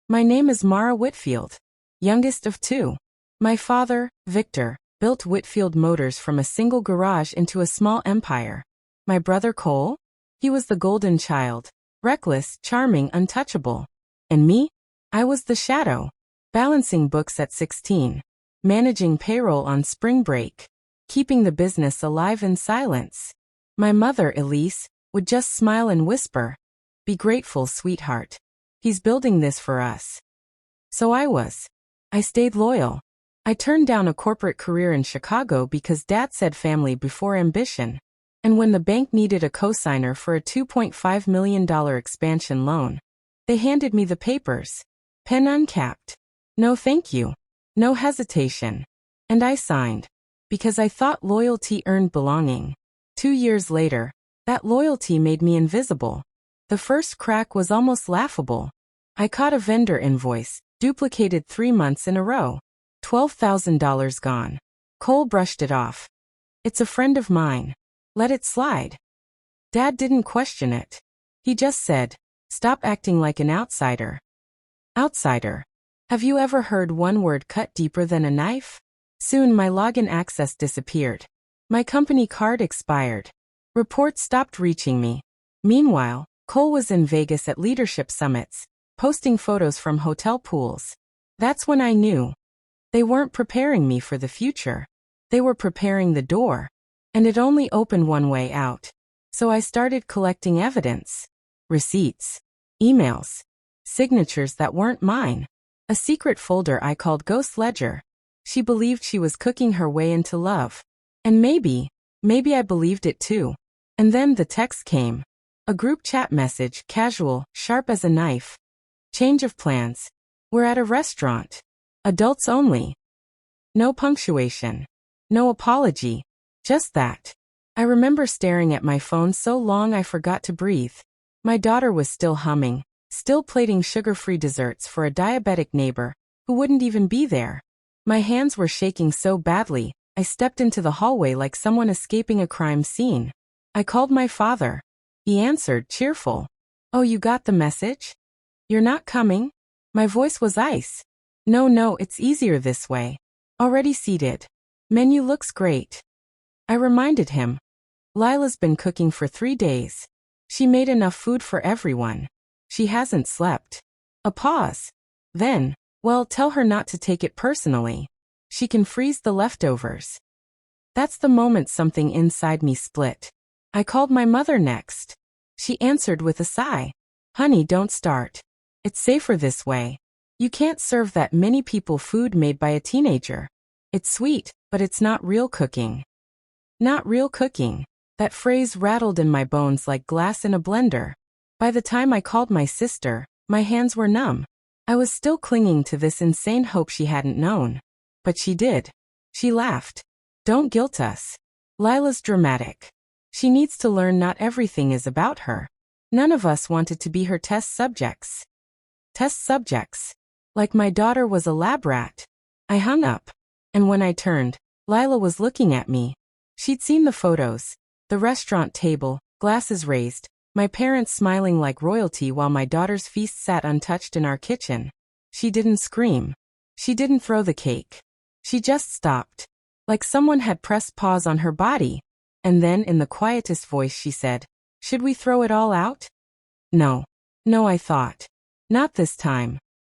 My name is Mara Whitfield, youngest of two. My father, Victor, built Whitfield Motors from a single garage into a small empire. My brother Cole? He was the golden child, reckless, charming, untouchable. And me? I was the shadow, balancing books at 16, managing payroll on spring break, keeping the business alive in silence. My mother, Elise, would just smile and whisper, "Be grateful, sweetheart. He's building this for us." So I stayed loyal. I turned down a corporate career in Chicago because Dad said family before ambition. And when the bank needed a cosigner for a $2.5 million expansion loan, they handed me the papers, pen uncapped. No thank you. No hesitation. And I signed. Because I thought loyalty earned belonging. 2 years later, that loyalty made me invisible. The first crack was almost laughable. I caught a vendor invoice, duplicated 3 months in a row. $12,000 gone. Cole brushed it off. "It's a friend of mine. Let it slide." Dad didn't question it. He just said, "Stop acting like an outsider." Outsider. Have you ever heard one word cut deeper than a knife? Soon my login access disappeared. My company card expired. Reports stopped reaching me. Meanwhile, Cole was in Vegas at leadership summits, posting photos from hotel pools. That's when I knew. They weren't preparing me for the future. They were preparing the door. And it only opened one way out. So I started collecting evidence. Receipts. Emails. Signatures that weren't mine. A secret folder I called Ghost Ledger. She believed she was cooking her way into love. And maybe I believed it too. And then the text came. A group chat message, casual, sharp as a knife. Change of plans. We're at a restaurant. Adults only. No punctuation. No apology. Just that. I remember staring at my phone so long I forgot to breathe. My daughter was still humming, still plating sugar-free desserts for a diabetic neighbor who wouldn't even be there. My hands were shaking so badly, I stepped into the hallway like someone escaping a crime scene. I called my father. He answered, cheerful. "Oh, you got the message? You're not coming?" My voice was ice. No, it's easier this way. Already seated. Menu looks great." I reminded him. "Lila's been cooking for 3 days. She made enough food for everyone. She hasn't slept." A pause. Then, "Well, tell her not to take it personally. She can freeze the leftovers." That's the moment something inside me split. I called my mother next. She answered with a sigh. "Honey, don't start. It's safer this way. You can't serve that many people food made by a teenager. It's sweet, but it's not real cooking." Not real cooking. That phrase rattled in my bones like glass in a blender. By the time I called my sister, my hands were numb. I was still clinging to this insane hope she hadn't known. But she did. She laughed. "Don't guilt us. Lila's dramatic. She needs to learn not everything is about her." None of us wanted to be her test subjects. Test subjects. Like my daughter was a lab rat. I hung up. And when I turned, Lila was looking at me. She'd seen the photos. The restaurant table, glasses raised, my parents smiling like royalty while my daughter's feast sat untouched in our kitchen. She didn't scream. She didn't throw the cake. She just stopped. Like someone had pressed pause on her body. And then in the quietest voice she said, "Should we throw it all out?" No, I thought. Not this time.